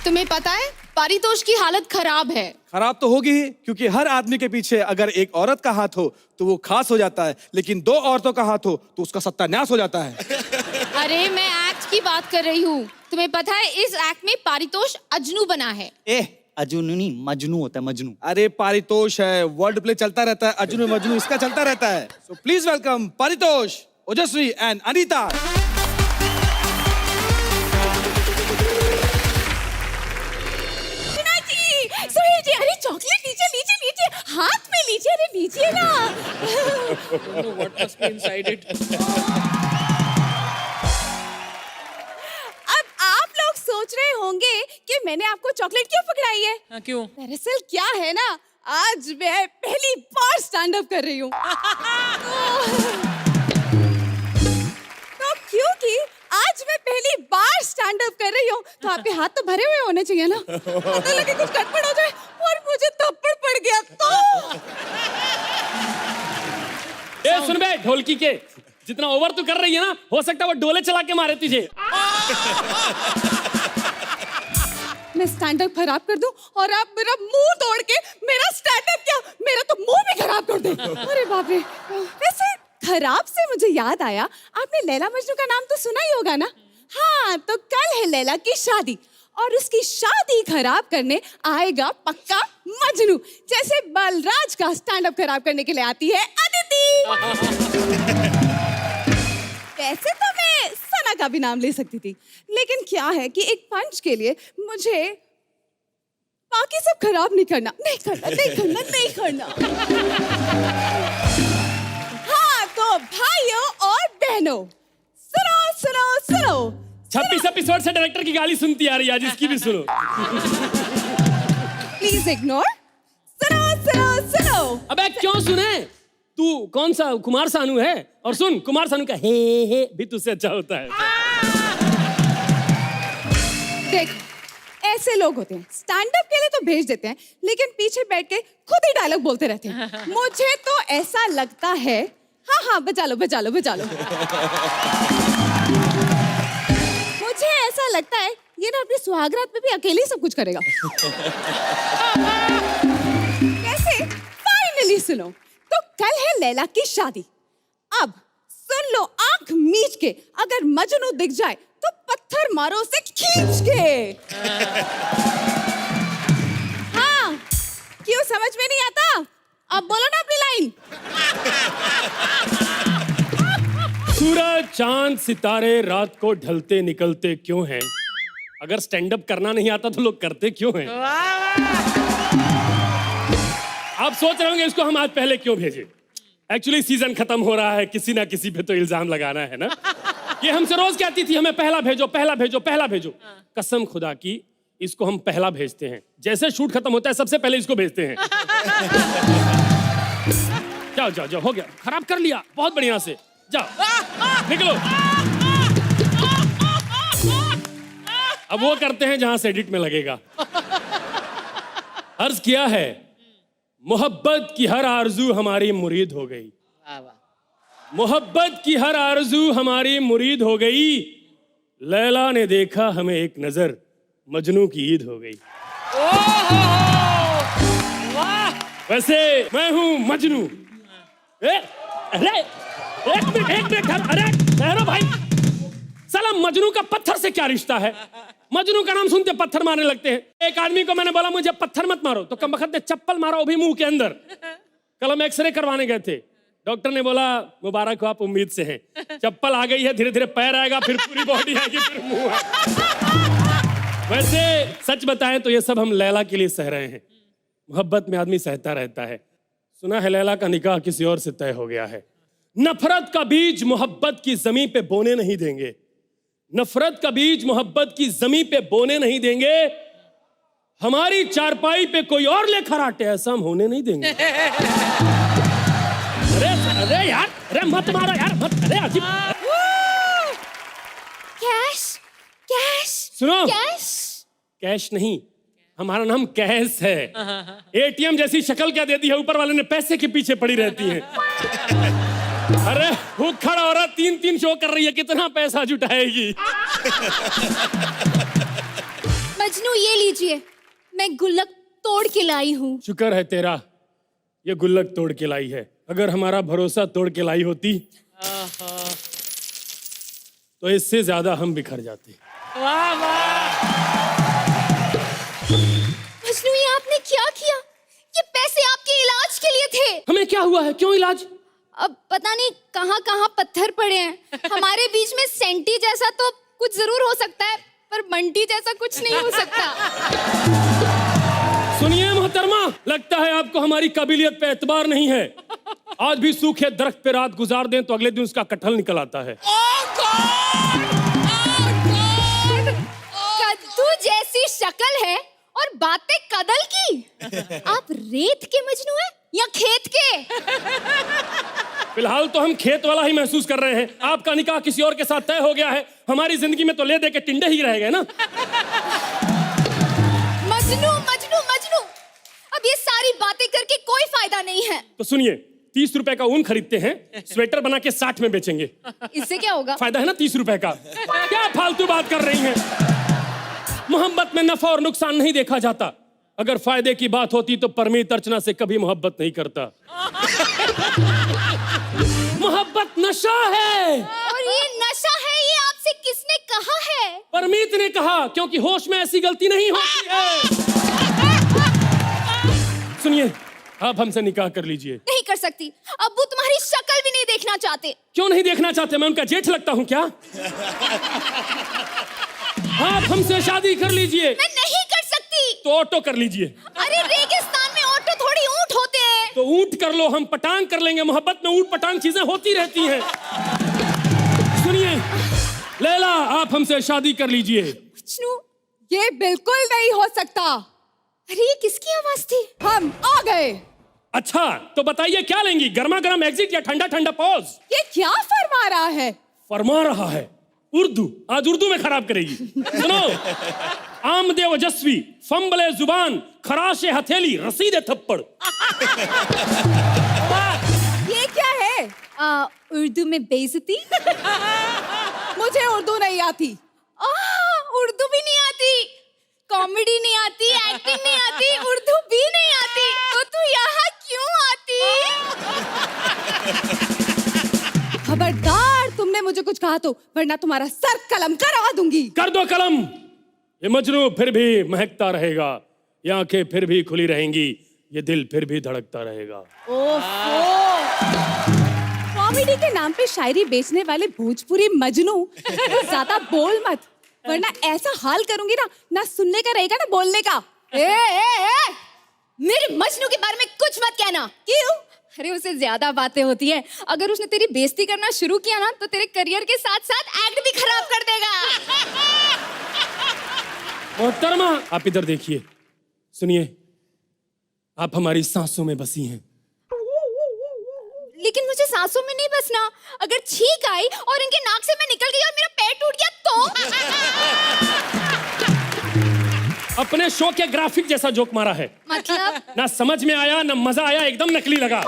तुम्हें पता है पारितोष की हालत खराब है। खराब तो होगी ही, क्योंकि हर आदमी के पीछे अगर एक औरत का हाथ हो तो वो खास हो जाता है, लेकिन दो औरतों का हाथ हो तो उसका सत्यानाश हो जाता है। अरे मैं एक्ट की बात कर रही हूँ। तुम्हें पता है इस एक्ट में पारितोष अजनू बना है। अजनू नहीं, मजनू होता है, मजनू। अरे पारितोष है, वर्ड प्ले चलता रहता है, अजनू मजनू इसका चलता रहता है। सो प्लीज वेलकम पारितोष, ओजस्वी एंड अनीता। सुनील जी, अरे चॉकलेट लीजिए लीजिए लीजिए, हाथ में लीजिए, अरे लीजिए ना। What must be inside it? अब आप लोग सोच रहे होंगे कि मैंने आपको चॉकलेट क्यों पकड़ाई है। हाँ, क्यों? दरअसल क्या है ना, आज मैं पहली बार स्टैंड अप कर रही हूँ। तो क्योंकि आज मैं पहली बार स्टैंड अप कर रही हूँ तो आपके हाथ तो भरे हुए होने चाहिए ना। पता लगे कुछ गड़बड़ हो जाए और मुझे थप्पड़ पड़ गया तो। ए सुन बे, ढोलकी के जितना ओवर तू कर रही है ना, हो सकता है वो डोले चला के मारे तुझे। मैं स्टैंड अप खराब कर दूं और आप मेरा मुंह तोड़ के मेरा स्टैंड अप क्या, मेरा तो मुंह भी खराब कर दे। अरे बाप रे। वैसे खराब से मुझे याद आया, आपने लैला मजनू का नाम तो सुना ही होगा ना। हाँ, तो कल है लैला की शादी और उसकी शादी खराब करने आएगा पक्का मजनू, जैसे बलराज का स्टैंड अप खराब करने के लिए आती है अदिति। वैसे तो मैं सना का भी नाम ले सकती थी, लेकिन क्या है कि एक पंच के लिए मुझे बाकी सब खराब नहीं करना, नहीं करना, नहीं करना, नहीं करना। हाँ तो भाइयों और बहनों, सुनो सुनो सुनो। 26 एपिसोड से डायरेक्टर की गाली सुनती आ रही है, आज इसकी भी सुनो। Please ignore. सुनो सुनो सुनो। अबे क्यों सुने? तू कौन सा कुमार सानू है? और सुन, कुमार सानू का हे भी तुझसे अच्छा होता है। देख, ऐसे लोग होते हैं, स्टैंड अप के लिए तो भेज देते हैं, लेकिन पीछे बैठ के खुद ही डायलॉग बोलते रहते हैं। मुझे तो ऐसा लगता है, हाँ हाँ बचा लो बचा लो बचा लो। मुझे ऐसा लगता है ये ना अपनी सुहागरात में भी अकेले ही सब कुछ करेगा। कैसे? फाइनली सुनो, तो कल है लैला की शादी। अब सुन लो आंख मीच के, अगर मजनू दिख जाए तो पत्थर मारो उसे खींच के। हाँ, क्यों समझ में नहीं आता? अब बोलो ना अपनी लाइन। सूरज चांद सितारे रात को ढलते निकलते क्यों हैं? अगर स्टैंड अप करना नहीं आता तो लोग करते क्यों हैं? आप सोच रहे होंगे इसको हम आज पहले क्यों भेजे। एक्चुअली सीजन खत्म हो रहा है, किसी ना किसी पे तो इल्जाम लगाना है ना। ये हमसे रोज कहती थी हमें पहला भेजो पहला भेजो पहला भेजो। कसम खुदा की इसको हम पहला भेजते हैं, जैसे शूट खत्म होता है सबसे पहले इसको भेजते हैं। जाओ जाओ जाओ, हो गया, खराब कर लिया बहुत बढ़िया से, जाओ निकलो। अब वो करते हैं जहां से एडिट में लगेगा। अर्ज किया है, मोहब्बत की हर आरजू हमारी मुरीद हो गई। मोहब्बत की हर आरजू हमारी मुरीद हो गई। लैला ने देखा हमें एक नजर, मजनू की ईद हो गई। वैसे मैं हूं मजनू। अरे एक मिनट, अरे ठहरो भाई। साला मजनू का पत्थर से क्या रिश्ता है? मजनू का नाम सुनते पत्थर मारने लगते हैं। एक आदमी को मैंने बोला मुझे पत्थर मत मारो, तो कमबख्त ने चप्पल मारा, वो भी मुंह के अंदर। कल हम एक्सरे करवाने गए थे, डॉक्टर ने बोला मुबारक हो आप उम्मीद से हैं। चप्पल आ गई है, धीरे धीरे पैर आएगा, फिर पूरी बॉडी आएगी, फिर मुंह आएगा। वैसे सच बताएं तो ये सब हम लैला के लिए सह रहे हैं। मोहब्बत में आदमी सहता रहता है। सुना है लैला का निकाह किसी और से तय हो गया है। नफरत का बीज मोहब्बत की जमीन पे बोने नहीं देंगे। नफरत का बीज मोहब्बत की जमीन पे बोने नहीं देंगे। हमारी चारपाई पे कोई और ले खराटे, ऐसा हम होने नहीं देंगे। अरे यार, अरे मत मारो यार, मत। अरे अजीब। कैश कैश सुनो, कैश कैश नहीं, हमारा नाम कैश है। एटीएम जैसी शक्ल क्या दे दी है, ऊपर वाले ने पैसे के पीछे पड़ी रहती है। अरे भूखड़ औरत 3-3 शो कर रही है, कितना पैसा जुटाएगी? मजनू मजनू ये लीजिए, मैं गुल्लक तोड़ के लाई हूँ। शुक्र है तेरा, ये गुल्लक तोड़ के लाई है। अगर हमारा भरोसा तोड़ के लाई होती तो इससे ज्यादा हम बिखर जाते। मजनू ये आपने क्या किया? ये पैसे आपके इलाज के लिए थे। हमें क्या हुआ है? क्यों इलाज? अब पता नहीं कहाँ कहाँ पत्थर पड़े हैं। हमारे बीच में सेंटी जैसा तो कुछ जरूर हो सकता है, पर बंटी जैसा कुछ नहीं हो सकता। सुनिए मोहतरमा, लगता है आपको हमारी काबिलियत पे एतबार नहीं है। आज भी सूखे दरख्त पे रात गुजार दें तो अगले दिन उसका कटहल निकल आता है। कद्दू जैसी शक्ल है और बातें कदल की। आप रेत के मजनू हैं या खेत के? फिलहाल तो हम खेत वाला ही महसूस कर रहे हैं। आपका निकाह किसी और के साथ तय हो गया है। हमारी जिंदगी में तो ले दे के टिंडे ही रह गए ना। मजनू मजनू मजनू, अब ये सारी बातें करके कोई फायदा नहीं है। तो सुनिए, 30 रुपए का ऊन खरीदते हैं, स्वेटर बना के 60 में बेचेंगे। इससे क्या होगा? फायदा है ना 30 रुपए का। क्या फालतू बात कर रही हैं? मोहब्बत में नफा और नुकसान नहीं देखा जाता। अगर फायदे की बात होती तो परमीत अर्चना से कभी मोहब्बत नहीं करता। मोहब्बत नशा है। और ये नशा है, ये आपसे किसने कहा है? परमीत ने कहा, क्योंकि होश में ऐसी गलती नहीं होती है। सुनिए, आप हमसे निकाह कर लीजिए। नहीं कर सकती। अब्बू तुम्हारी शक्ल भी नहीं देखना चाहते। क्यों नहीं देखना चाहते? मैं उनका जेठ लगता हूँ क्या? आप हमसे शादी कर लीजिए। मैं नहीं कर सकती। तो ऑटो कर लीजिए। अरे रेगिस्तान में ऑटो थोड़ी ऊंट होते हैं। तो ऊंट कर लो, हम पटांग कर लेंगे। मोहब्बत में ऊंट पटांग चीजें होती रहती हैं। सुनिए लैला, आप हमसे शादी कर लीजिए। मजनू, ये बिल्कुल नहीं हो सकता। अरे ये किसकी आवाज थी? हम आ गए। अच्छा तो बताइए क्या लेंगी, गर्मा गर्म एग्जिट या ठंडा ठंडा पॉज? ये क्या फरमा रहा है? फरमा रहा है उर्दू। आज उर्दू में खराब करेगी। सुनो, आमदे वजस्वी, फंबले जुबान, खराशे हथेली, रसीदे थप्पड़। ये क्या है? उर्दू में बेइज्जती। मुझे उर्दू नहीं आती। उर्दू भी नहीं आती, कॉमेडी नहीं आती, एक्टिंग नहीं आती, उर्दू भी नहीं आती, तो तू यहाँ क्यों आती? खबरदार, तुमने मुझे कुछ कहा तो, वरना तुम्हारा सर कलम करवा दूंगी। कर दो कलम। ये मजनू फिर भी महकता रहेगा, ये आंखें फिर भी खुली रहेंगी, ये दिल फिर भी धड़कता रहेगा। कॉमेडी के नाम पे शायरी बेचने वाले भोजपुरी मजनू, ज्यादा बोल मत, वरना ऐसा हाल करूंगी ना सुनने का रहेगा ना बोलने का। ए, मेरे मजनू के बारे में कुछ मत कहना। क्यों? अरे उसे ज्यादा बातें होती है। अगर उसने तेरी बेइज्जती करना शुरू किया ना तो तेरे करियर के साथ साथ एक्ट भी खराब कर देगा। मोहतरमा, आप इधर देखिए, सुनिए, आप हमारी सांसों में बसी हैं। लेकिन मुझे सांसों में नहीं बसना। अगर छींक आई और इनके नाक से मैं निकल गई और मेरा पेट टूट गया तो? अपने शो के ग्राफिक जैसा जोक मारा है। मतलब? ना समझ में आया ना मजा आया, एकदम नकली लगा।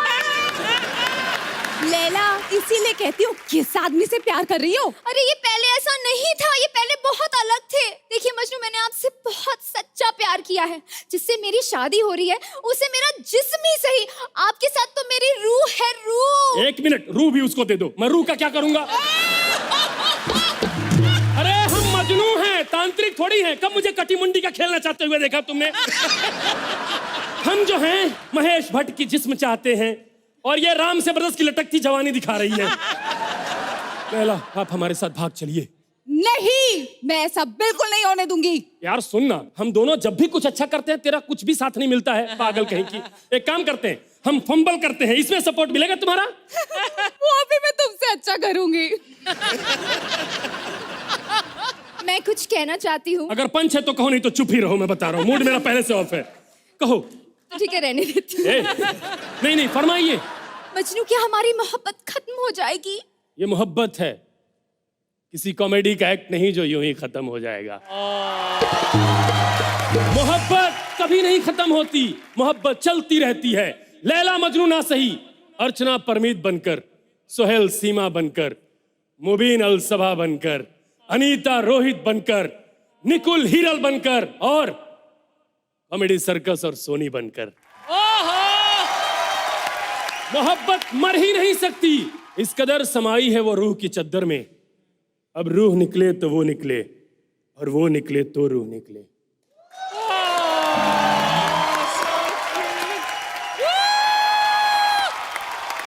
लैला, इसीलिए कहती हूँ किस आदमी से प्यार कर रही हो? अरे ये पहले ऐसा नहीं था, ये पहले बहुत अलग थे। देखिए मजनू, मैंने आपसे बहुत सच्चा प्यार किया है। जिससे मेरी शादी हो रही है उसे मेरा जिस्म ही सही, आपके साथ तो मेरी रूह है, रूह। एक मिनट, रूह भी उसको दे दो। मैं रूह का क्या करूंगा? अरे हम मजनू हैं, तांत्रिक थोड़ी हैं। कब मुझे कटी मुंडी का खेलना चाहते हुए देखा तुमने? हम जो हैं महेश भट्ट की जिस्म चाहते हैं, और ये राम से बरस की लटकती जवानी दिखा रही है। लैला, आप हमारे साथ भाग चलिए। नहीं, मैं ऐसा बिल्कुल नहीं होने दूंगी। यार सुनना, हम दोनों जब भी कुछ अच्छा करते हैं तेरा कुछ भी साथ नहीं मिलता है, पागल कहीं की। एक काम करते हैं, हम फंबल करते हैं, इसमें सपोर्ट मिलेगा तुम्हारा? वो भी मैं तुमसे अच्छा करूंगी। मैं कुछ कहना चाहती हूँ। अगर पंच है तो कहो, नहीं तो चुप ही रहो। मैं बता रहा हूँ, मूड मेरा पहले से ऑफ है। कहो। ठीक है, रहने देती हूँ। नहीं, फरमाइए। मजनू, क्या हमारी मोहब्बत खत्म हो जाएगी? ये मोहब्बत है, किसी कॉमेडी का एक्ट नहीं जो यूं ही खत्म हो जाएगा। मोहब्बत कभी नहीं खत्म होती, मोहब्बत चलती रहती है। लैला मजनू ना सही, अर्चना परमीत बनकर, सोहेल सीमा बनकर, मुबीन अलसबा बनकर, अनीता रोहित बनकर, निकुल हिरल बनकर और कॉमेडी सर्कस और सोनी बनकर। मोहब्बत मर ही नहीं सकती, इस कदर समाई है वो रूह की चद्दर में। अब रूह निकले तो वो निकले, और वो निकले तो रूह निकले।